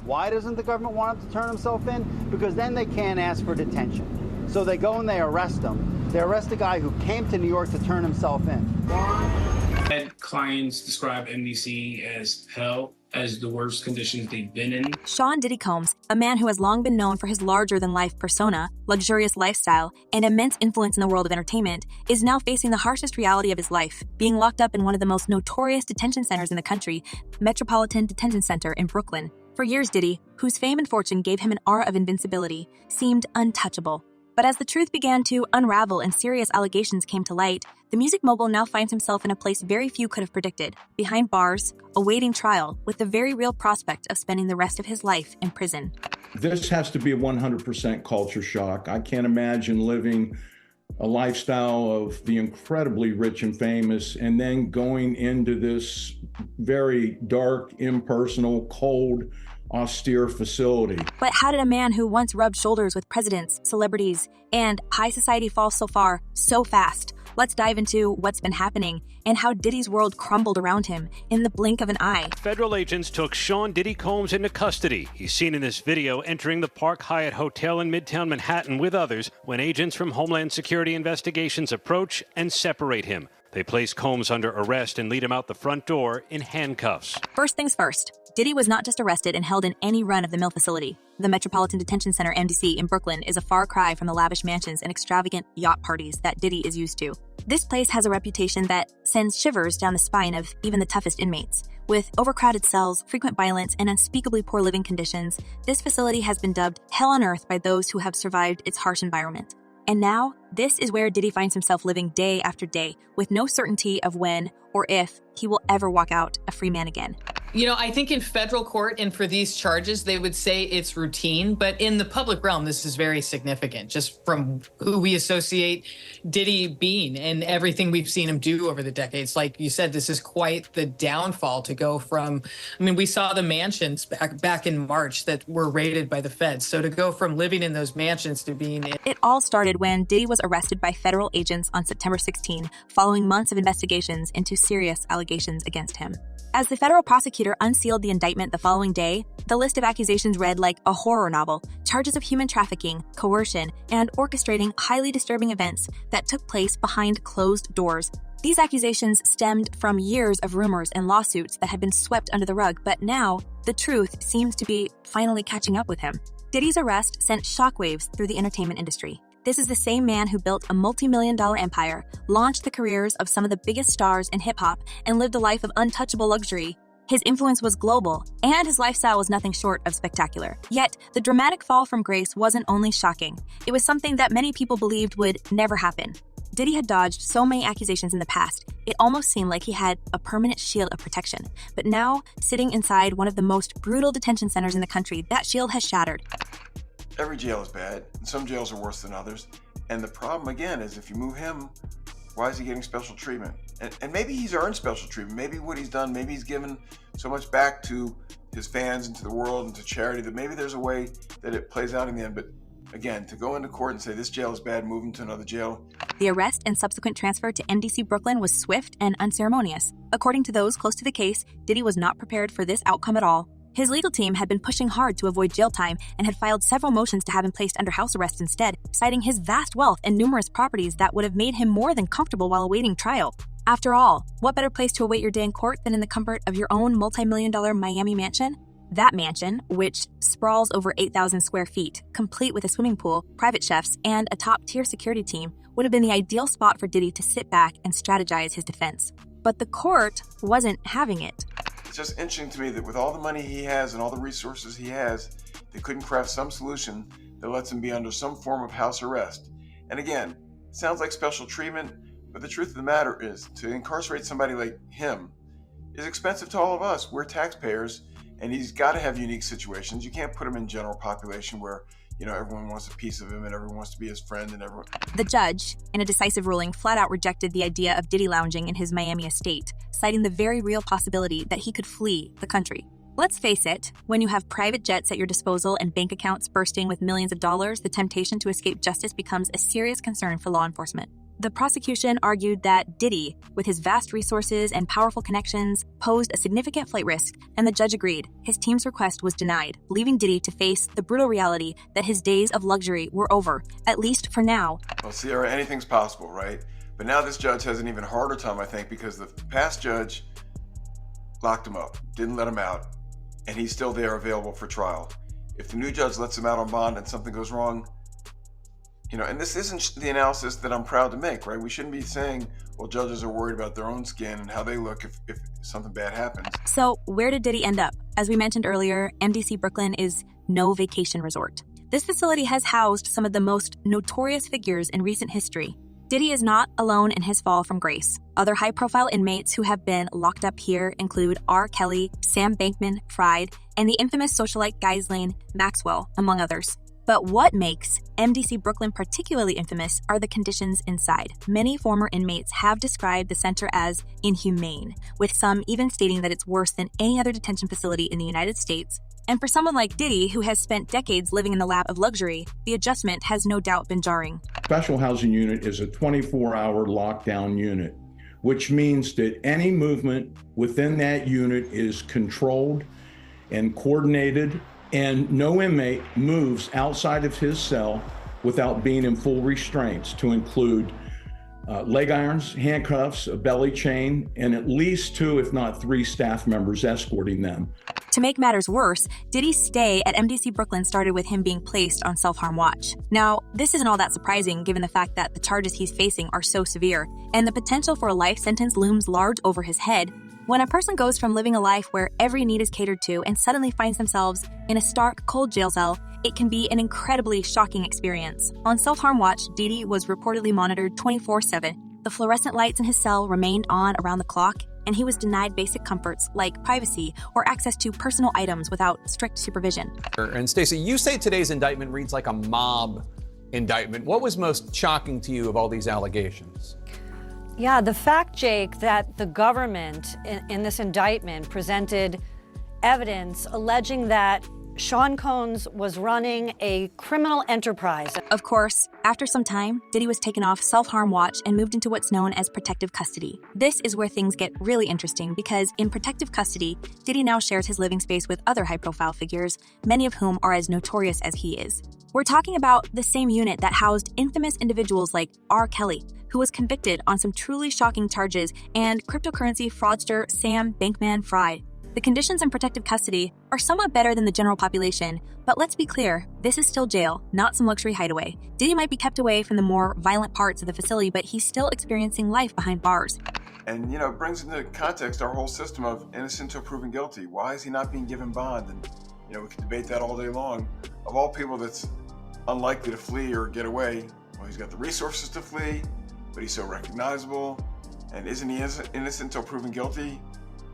Why doesn't the government want him to turn himself in? Because then they can't ask for detention. So they go and they arrest him. They arrest a guy who came to New York to turn himself in. Had clients describe MDC as hell, as the worst conditions they've been in. Sean Diddy Combs, a man who has long been known for his larger-than-life persona, luxurious lifestyle, and immense influence in the world of entertainment, is now facing the harshest reality of his life, being locked up in one of the most notorious detention centers in the country, Metropolitan Detention Center in Brooklyn. For years, Diddy, whose fame and fortune gave him an aura of invincibility, seemed untouchable. But as the truth began to unravel and serious allegations came to light, the music mogul now finds himself in a place very few could have predicted, behind bars, awaiting trial, with the very real prospect of spending the rest of his life in prison. This has to be a 100% culture shock. I can't imagine living a lifestyle of the incredibly rich and famous and then going into this very dark, impersonal, cold, austere facility. But how did a man who once rubbed shoulders with presidents, celebrities, and high society fall so far, so fast? Let's dive into what's been happening and how Diddy's world crumbled around him in the blink of an eye. Federal agents took Sean Diddy Combs into custody. He's seen in this video entering the Park Hyatt Hotel in Midtown Manhattan with others when agents from Homeland Security Investigations approach and separate him. They place Combs under arrest and lead him out the front door in handcuffs. First things first, Diddy was not just arrested and held in any run-of-the-mill facility. The Metropolitan Detention Center, MDC, in Brooklyn is a far cry from the lavish mansions and extravagant yacht parties that Diddy is used to. This place has a reputation that sends shivers down the spine of even the toughest inmates. With overcrowded cells, frequent violence, and unspeakably poor living conditions, this facility has been dubbed hell on earth by those who have survived its harsh environment. And now, this is where Diddy finds himself living day after day, with no certainty of when or if he will ever walk out a free man again. You know, I think in federal court and for these charges, they would say it's routine, but in the public realm, this is very significant, just from who we associate Diddy being and everything we've seen him do over the decades. Like you said, this is quite the downfall to go from, I mean, we saw the mansions back in March that were raided by the feds. So to go from living in those mansions to being... It all started when Diddy was arrested by federal agents on September 16, following months of investigations into serious allegations against him. As the federal prosecutor unsealed the indictment the following day, the list of accusations read like a horror novel: charges of human trafficking, coercion, and orchestrating highly disturbing events that took place behind closed doors. These accusations stemmed from years of rumors and lawsuits that had been swept under the rug, but now the truth seems to be finally catching up with him. Diddy's arrest sent shockwaves through the entertainment industry. This is the same man who built a multi-million-dollar empire, launched the careers of some of the biggest stars in hip-hop, and lived a life of untouchable luxury. His influence was global, and his lifestyle was nothing short of spectacular. Yet, the dramatic fall from grace wasn't only shocking. It was something that many people believed would never happen. Diddy had dodged so many accusations in the past, it almost seemed like he had a permanent shield of protection. But now, sitting inside one of the most brutal detention centers in the country, that shield has shattered. Every jail is bad, and some jails are worse than others. And the problem, again, is if you move him, why is he getting special treatment? And maybe he's earned special treatment. Maybe what he's done, maybe he's given so much back to his fans and to the world and to charity that maybe there's a way that it plays out in the end. But again, to go into court and say this jail is bad, move him to another jail. The arrest and subsequent transfer to MDC Brooklyn was swift and unceremonious. According to those close to the case, Diddy was not prepared for this outcome at all. His legal team had been pushing hard to avoid jail time and had filed several motions to have him placed under house arrest instead, citing his vast wealth and numerous properties that would have made him more than comfortable while awaiting trial. After all, what better place to await your day in court than in the comfort of your own multi-million-dollar Miami mansion? That mansion, which sprawls over 8,000 square feet, complete with a swimming pool, private chefs, and a top-tier security team, would have been the ideal spot for Diddy to sit back and strategize his defense. But the court wasn't having it. It's just interesting to me that with all the money he has and all the resources he has, they couldn't craft some solution that lets him be under some form of house arrest. And again, it sounds like special treatment, but the truth of the matter is, to incarcerate somebody like him is expensive to all of us. We're taxpayers, and he's got to have unique situations. You can't put him in general population where, you know, everyone wants a piece of him and everyone wants to be his friend and everyone. The judge, in a decisive ruling, flat out rejected the idea of Diddy lounging in his Miami estate, citing the very real possibility that he could flee the country. Let's face it, when you have private jets at your disposal and bank accounts bursting with millions of dollars, the temptation to escape justice becomes a serious concern for law enforcement. The prosecution argued that Diddy, with his vast resources and powerful connections, posed a significant flight risk, and the judge agreed. His team's request was denied, leaving Diddy to face the brutal reality that his days of luxury were over, at least for now. Well, Sierra, anything's possible, right? But now this judge has an even harder time, I think, because the past judge locked him up, didn't let him out, and he's still there available for trial. If the new judge lets him out on bond and something goes wrong, and this isn't the analysis that I'm proud to make, right? We shouldn't be saying, well, judges are worried about their own skin and how they look if something bad happens. So where did Diddy end up? As we mentioned earlier, MDC Brooklyn is no vacation resort. This facility has housed some of the most notorious figures in recent history. Diddy is not alone in his fall from grace. Other high-profile inmates who have been locked up here include R. Kelly, Sam Bankman-Fried, and the infamous socialite Ghislaine Maxwell, among others. But what makes MDC Brooklyn particularly infamous are the conditions inside. Many former inmates have described the center as inhumane, with some even stating that it's worse than any other detention facility in the United States. And for someone like Diddy, who has spent decades living in the lap of luxury, the adjustment has no doubt been jarring. Special housing unit is a 24-hour lockdown unit, which means that any movement within that unit is controlled and coordinated, and no inmate moves outside of his cell without being in full restraints, to include leg irons, handcuffs, a belly chain, and at least 2, if not 3 staff members escorting them. To make matters worse, Diddy's stay at MDC Brooklyn started with him being placed on self-harm watch. Now, this isn't all that surprising given the fact that the charges he's facing are so severe, and the potential for a life sentence looms large over his head. When a person goes from living a life where every need is catered to and suddenly finds themselves in a stark, cold jail cell, it can be an incredibly shocking experience. On self-harm watch, Diddy was reportedly monitored 24/7. The fluorescent lights in his cell remained on around the clock, and he was denied basic comforts like privacy or access to personal items without strict supervision. And Stacey, you say today's indictment reads like a mob indictment. What was most shocking to you of all these allegations? Yeah, the fact, Jake, that the government in this indictment presented evidence alleging that Sean Combs was running a criminal enterprise. Of course, after some time, Diddy was taken off self-harm watch and moved into what's known as protective custody. This is where things get really interesting because in protective custody, Diddy now shares his living space with other high-profile figures, many of whom are as notorious as he is. We're talking about the same unit that housed infamous individuals like R. Kelly, who was convicted on some truly shocking charges, and cryptocurrency fraudster Sam Bankman-Fried. The conditions in protective custody are somewhat better than the general population, but let's be clear, this is still jail, not some luxury hideaway. Diddy might be kept away from the more violent parts of the facility, but he's still experiencing life behind bars. And, it brings into context our whole system of innocent until proven guilty. Why is he not being given bond? And, we could debate that all day long. Of all people that's unlikely to flee or get away, well, he's got the resources to flee, but he's so recognizable. And isn't he innocent until proven guilty?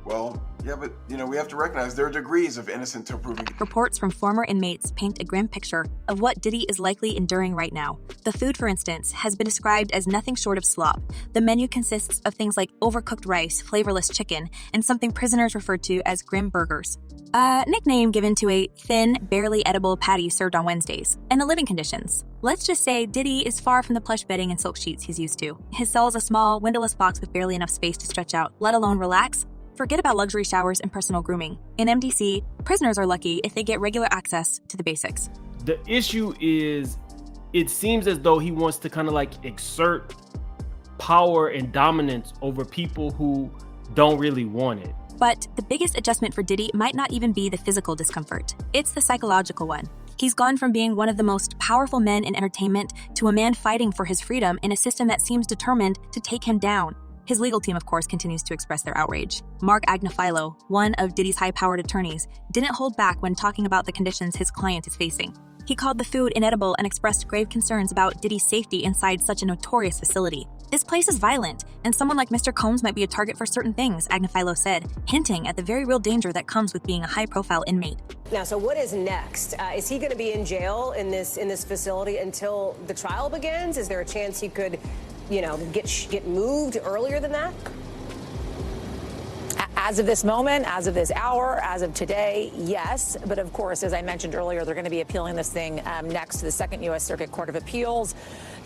Well, yeah, but, we have to recognize there are degrees of innocent until proven guilty. Reports from former inmates paint a grim picture of what Diddy is likely enduring right now. The food, for instance, has been described as nothing short of slop. The menu consists of things like overcooked rice, flavorless chicken, and something prisoners refer to as grim burgers. A nickname given to a thin, barely edible patty served on Wednesdays. And the living conditions. Let's just say Diddy is far from the plush bedding and silk sheets he's used to. His cell is a small, windowless box with barely enough space to stretch out, let alone relax. Forget about luxury showers and personal grooming. In MDC, prisoners are lucky if they get regular access to the basics. The issue is, it seems as though he wants to kind of exert power and dominance over people who don't really want it. But the biggest adjustment for Diddy might not even be the physical discomfort. It's the psychological one. He's gone from being one of the most powerful men in entertainment to a man fighting for his freedom in a system that seems determined to take him down. His legal team, of course, continues to express their outrage. Mark Agnifilo, one of Diddy's high-powered attorneys, didn't hold back when talking about the conditions his client is facing. He called the food inedible and expressed grave concerns about Diddy's safety inside such a notorious facility. This place is violent, and someone like Mr. Combs might be a target for certain things, Agnifilo said, hinting at the very real danger that comes with being a high-profile inmate. Now, so what is next? Is he going to be in jail in this facility until the trial begins? Is there a chance he could, get moved earlier than that? As of this moment, as of this hour, as of today, yes. But of course, as I mentioned earlier, they're going to be appealing this thing next to the Second U.S. Circuit Court of Appeals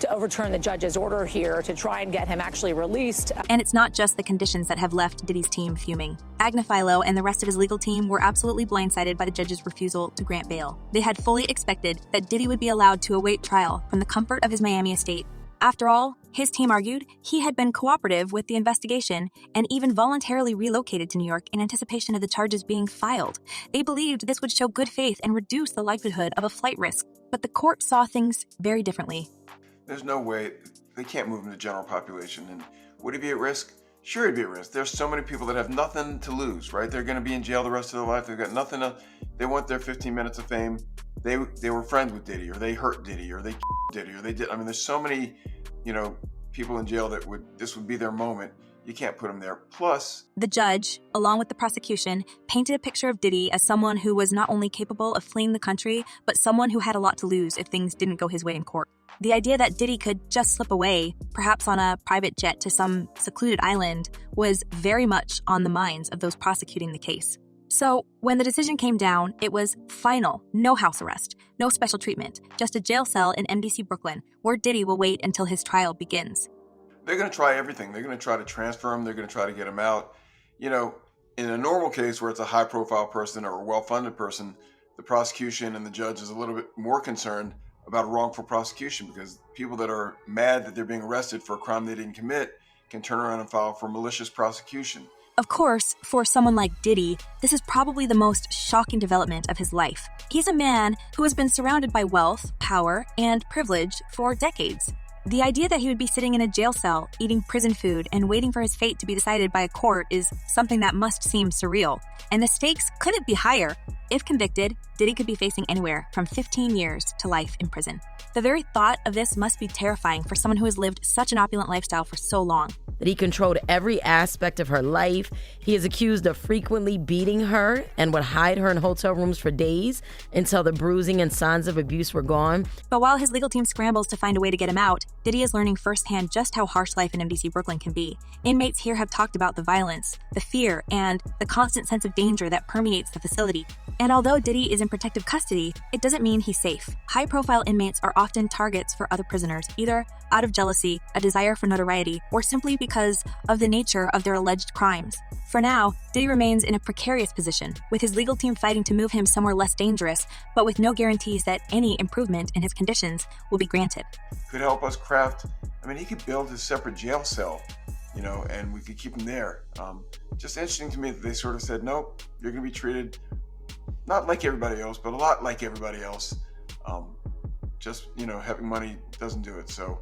to overturn the judge's order here to try and get him actually released. And it's not just the conditions that have left Diddy's team fuming. Agnifilo and the rest of his legal team were absolutely blindsided by the judge's refusal to grant bail. They had fully expected that Diddy would be allowed to await trial from the comfort of his Miami estate. After all, his team argued he had been cooperative with the investigation and even voluntarily relocated to New York in anticipation of the charges being filed. They believed this would show good faith and reduce the likelihood of a flight risk. But the court saw things very differently. There's no way. They can't move him to the general population. And would he be at risk? Sure, he'd be at risk. There's so many people that have nothing to lose, right? They're going to be in jail the rest of their life. They've got nothing to. They want their 15 minutes of fame. They were friends with Diddy, or they hurt Diddy, or they Diddy, or they did. I mean, there's so many, people in jail that this would be their moment. You can't put them there. Plus, the judge, along with the prosecution, painted a picture of Diddy as someone who was not only capable of fleeing the country, but someone who had a lot to lose if things didn't go his way in court. The idea that Diddy could just slip away, perhaps on a private jet to some secluded island, was very much on the minds of those prosecuting the case. So, when the decision came down, it was final, no house arrest, no special treatment, just a jail cell in MDC Brooklyn, where Diddy will wait until his trial begins. They're going to try everything. They're going to try to transfer him. They're going to try to get him out. In a normal case where it's a high-profile person or a well-funded person, the prosecution and the judge is a little bit more concerned about a wrongful prosecution, because people that are mad that they're being arrested for a crime they didn't commit can turn around and file for malicious prosecution. Of course, for someone like Diddy, this is probably the most shocking development of his life. He's a man who has been surrounded by wealth, power, and privilege for decades. The idea that he would be sitting in a jail cell, eating prison food, and waiting for his fate to be decided by a court is something that must seem surreal. And the stakes couldn't be higher. If convicted, Diddy could be facing anywhere from 15 years to life in prison. The very thought of this must be terrifying for someone who has lived such an opulent lifestyle for so long. That he controlled every aspect of her life. He is accused of frequently beating her and would hide her in hotel rooms for days until the bruising and signs of abuse were gone. But while his legal team scrambles to find a way to get him out, Diddy is learning firsthand just how harsh life in MDC Brooklyn can be. Inmates here have talked about the violence, the fear, and the constant sense of danger that permeates the facility. And although Diddy is in protective custody, it doesn't mean he's safe. High-profile inmates are often targets for other prisoners, either out of jealousy, a desire for notoriety, or simply because of the nature of their alleged crimes. For now, Diddy remains in a precarious position, with his legal team fighting to move him somewhere less dangerous, but with no guarantees that any improvement in his conditions will be granted. Could help us craft, he could build his separate jail cell, and we could keep him there. Just interesting to me that they sort of said, nope, you're going to be treated not like everybody else, but a lot like everybody else. Having money doesn't do it. So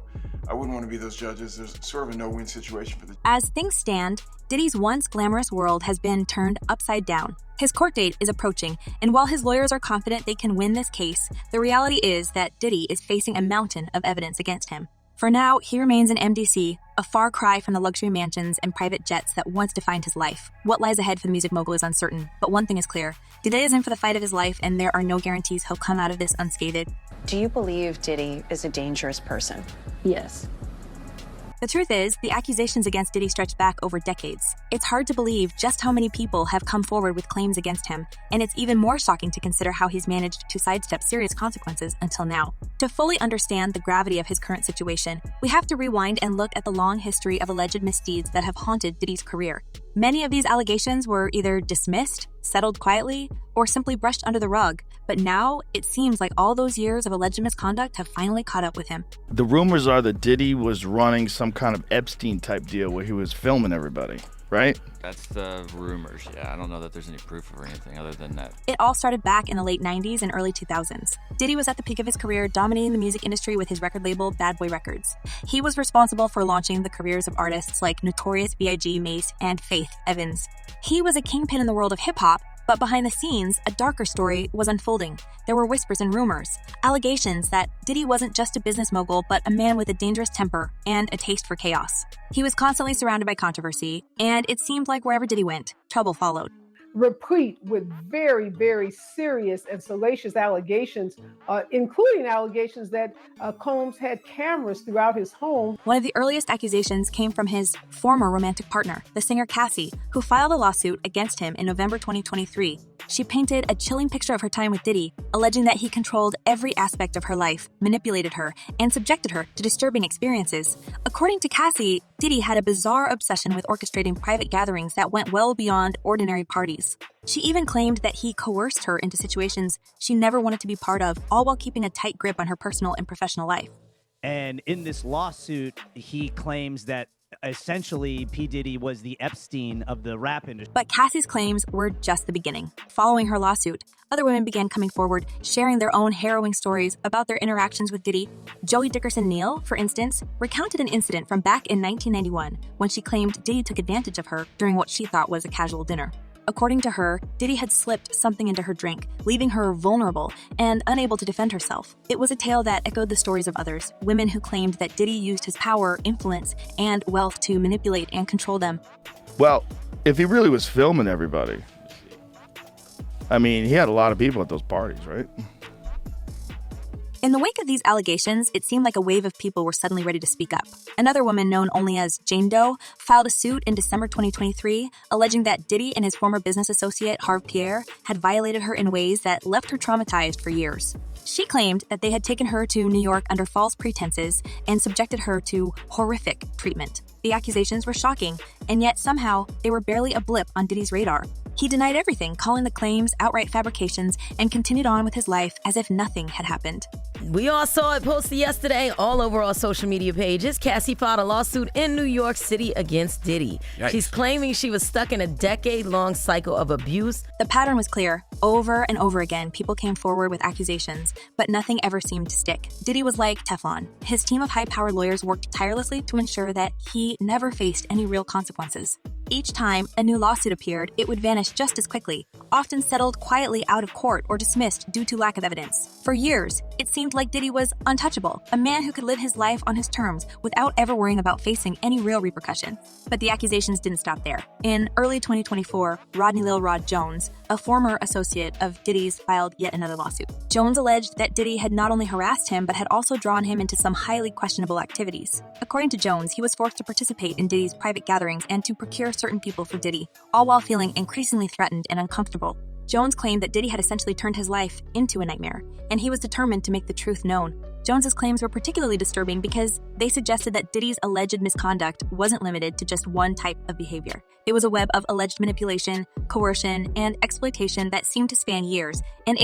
I wouldn't want to be those judges. There's sort of a no-win situation for the. As things stand, Diddy's once glamorous world has been turned upside down. His court date is approaching, and while his lawyers are confident they can win this case, the reality is that Diddy is facing a mountain of evidence against him. For now, he remains in MDC, a far cry from the luxury mansions and private jets that once defined his life. What lies ahead for the music mogul is uncertain, but one thing is clear. Diddy is in for the fight of his life, and there are no guarantees he'll come out of this unscathed. Do you believe Diddy is a dangerous person? Yes. The truth is, the accusations against Diddy stretch back over decades. It's hard to believe just how many people have come forward with claims against him, and it's even more shocking to consider how he's managed to sidestep serious consequences until now. To fully understand the gravity of his current situation, we have to rewind and look at the long history of alleged misdeeds that have haunted Diddy's career. Many of these allegations were either dismissed, settled quietly, or simply brushed under the rug, but now it seems like all those years of alleged misconduct have finally caught up with him. The rumors are that Diddy was running some kind of Epstein-type deal where he was filming everybody, right? That's the rumors, yeah. I don't know that there's any proof or anything other than that. It all started back in the late 90s and early 2000s. Diddy was at the peak of his career, dominating the music industry with his record label, Bad Boy Records. He was responsible for launching the careers of artists like Notorious B.I.G., Mace, and Faith Evans. He was a kingpin in the world of hip-hop, but behind the scenes, a darker story was unfolding. There were whispers and rumors, allegations that Diddy wasn't just a business mogul, but a man with a dangerous temper and a taste for chaos. He was constantly surrounded by controversy, and it seemed like wherever Diddy went, trouble followed. replete with very, very serious and salacious allegations, including allegations that Combs had cameras throughout his home. One of the earliest accusations came from his former romantic partner, the singer Cassie, who filed a lawsuit against him in November 2023. She painted a chilling picture of her time with Diddy, alleging that he controlled every aspect of her life, manipulated her, and subjected her to disturbing experiences. According to Cassie, Diddy had a bizarre obsession with orchestrating private gatherings that went well beyond ordinary parties. She even claimed that he coerced her into situations she never wanted to be part of, all while keeping a tight grip on her personal and professional life. And in this lawsuit, he claims that essentially P. Diddy was the Epstein of the rap industry. But Cassie's claims were just the beginning. Following her lawsuit, other women began coming forward, sharing their own harrowing stories about their interactions with Diddy. Joey Dickerson-Neal, for instance, recounted an incident from back in 1991 when she claimed Diddy took advantage of her during what she thought was a casual dinner. According to her, Diddy had slipped something into her drink, leaving her vulnerable and unable to defend herself. It was a tale that echoed the stories of others, women who claimed that Diddy used his power, influence, and wealth to manipulate and control them. Well, if he really was filming everybody, I mean, he had a lot of people at those parties, right? In the wake of these allegations, it seemed like a wave of people were suddenly ready to speak up. Another woman known only as Jane Doe filed a suit in December 2023, alleging that Diddy and his former business associate, Harve Pierre, had violated her in ways that left her traumatized for years. She claimed that they had taken her to New York under false pretenses and subjected her to horrific treatment. The accusations were shocking, and yet somehow they were barely a blip on Diddy's radar. He denied everything, calling the claims outright fabrications, and continued on with his life as if nothing had happened. We all saw it posted yesterday all over our social media pages. Cassie filed a lawsuit in New York City against Diddy. Yikes. She's claiming she was stuck in a decade-long cycle of abuse. The pattern was clear. Over and over again, people came forward with accusations, but nothing ever seemed to stick. Diddy was like Teflon. His team of high-powered lawyers worked tirelessly to ensure that he never faced any real consequences. Each time a new lawsuit appeared, it would vanish just as quickly, often settled quietly out of court or dismissed due to lack of evidence. For years, it seemed like Diddy was untouchable, a man who could live his life on his terms without ever worrying about facing any real repercussion. But the accusations didn't stop there. In early 2024, Rodney Lil Rod Jones, a former associate of Diddy's, filed yet another lawsuit. Jones alleged that Diddy had not only harassed him, but had also drawn him into some highly questionable activities. According to Jones, he was forced to participate in Diddy's private gatherings and to procure certain people for Diddy, all while feeling increasingly threatened and uncomfortable. Jones claimed that Diddy had essentially turned his life into a nightmare, and he was determined to make the truth known. Jones's claims were particularly disturbing because they suggested that Diddy's alleged misconduct wasn't limited to just one type of behavior. It was a web of alleged manipulation, coercion, and exploitation that seemed to span years, and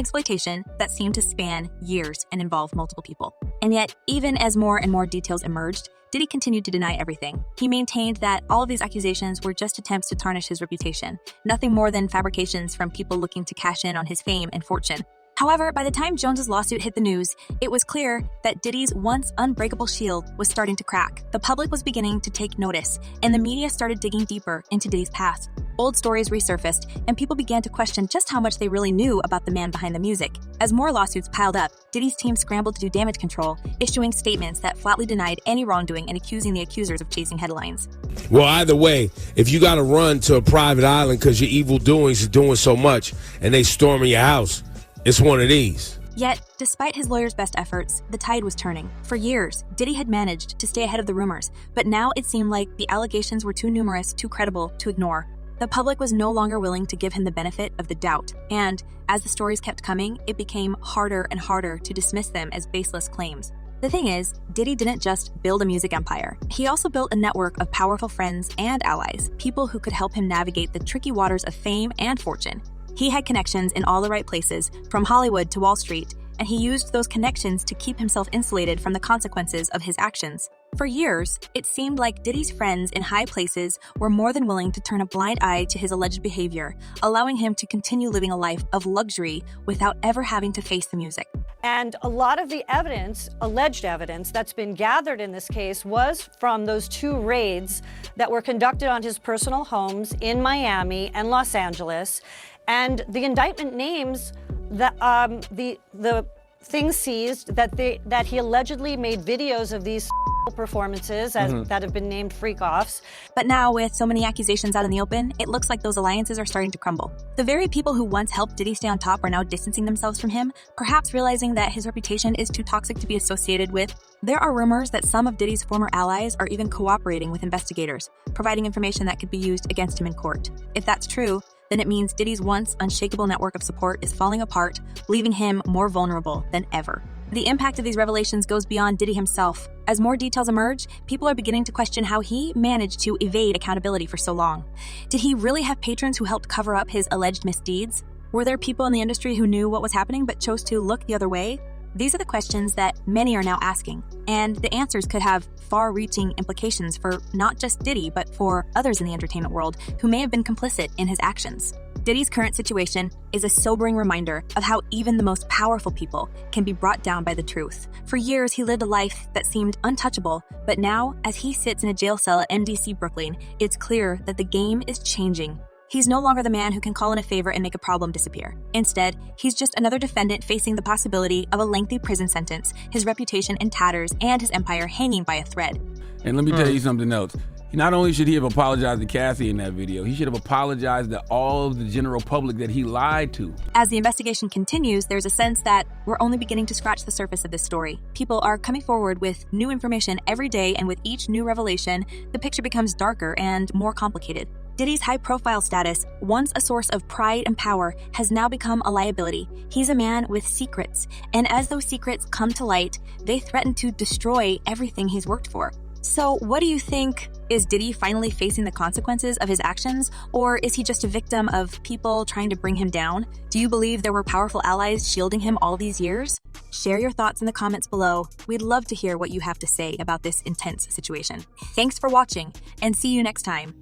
involve multiple people. And yet, even as more and more details emerged, Diddy continued to deny everything. He maintained that all of these accusations were just attempts to tarnish his reputation, nothing more than fabrications from people looking to cash in on his fame and fortune. However, by the time Jones's lawsuit hit the news, it was clear that Diddy's once unbreakable shield was starting to crack. The public was beginning to take notice, and the media started digging deeper into Diddy's past. Old stories resurfaced, and people began to question just how much they really knew about the man behind the music. As more lawsuits piled up, Diddy's team scrambled to do damage control, issuing statements that flatly denied any wrongdoing and accusing the accusers of chasing headlines. Well, either way, if you got to run to a private island because your evil doings is doing so much and they storming your house, it's one of these. Yet, despite his lawyer's best efforts, the tide was turning. For years, Diddy had managed to stay ahead of the rumors, but now it seemed like the allegations were too numerous, too credible to ignore. The public was no longer willing to give him the benefit of the doubt, and as the stories kept coming, it became harder and harder to dismiss them as baseless claims. The thing is, Diddy didn't just build a music empire. He also built a network of powerful friends and allies, people who could help him navigate the tricky waters of fame and fortune. He had connections in all the right places, from Hollywood to Wall Street, and he used those connections to keep himself insulated from the consequences of his actions. For years, it seemed like Diddy's friends in high places were more than willing to turn a blind eye to his alleged behavior, allowing him to continue living a life of luxury without ever having to face the music. And a lot of the evidence, alleged evidence, that's been gathered in this case was from those two raids that were conducted on his personal homes in Miami and Los Angeles. And the indictment names the things seized that he allegedly made videos of these theatrical performances that have been named freak-offs. But now, with so many accusations out in the open, it looks like those alliances are starting to crumble. The very people who once helped Diddy stay on top are now distancing themselves from him, perhaps realizing that his reputation is too toxic to be associated with. There are rumors that some of Diddy's former allies are even cooperating with investigators, providing information that could be used against him in court. If that's true, then it means Diddy's once unshakable network of support is falling apart, leaving him more vulnerable than ever. The impact of these revelations goes beyond Diddy himself. As more details emerge, people are beginning to question how he managed to evade accountability for so long. Did he really have patrons who helped cover up his alleged misdeeds? Were there people in the industry who knew what was happening but chose to look the other way? These are the questions that many are now asking, and the answers could have far-reaching implications for not just Diddy, but for others in the entertainment world who may have been complicit in his actions. Diddy's current situation is a sobering reminder of how even the most powerful people can be brought down by the truth. For years, he lived a life that seemed untouchable, but now, as he sits in a jail cell at MDC Brooklyn, it's clear that the game is changing. He's no longer the man who can call in a favor and make a problem disappear. Instead, he's just another defendant facing the possibility of a lengthy prison sentence, his reputation in tatters, and his empire hanging by a thread. And let me tell you something else. Not only should he have apologized to Cassie in that video, he should have apologized to all of the general public that he lied to. As the investigation continues, there's a sense that we're only beginning to scratch the surface of this story. People are coming forward with new information every day, and with each new revelation, the picture becomes darker and more complicated. Diddy's high-profile status, once a source of pride and power, has now become a liability. He's a man with secrets, and as those secrets come to light, they threaten to destroy everything he's worked for. So what do you think? Is Diddy finally facing the consequences of his actions, or is he just a victim of people trying to bring him down? Do you believe there were powerful allies shielding him all these years? Share your thoughts in the comments below. We'd love to hear what you have to say about this intense situation. Thanks for watching, and see you next time.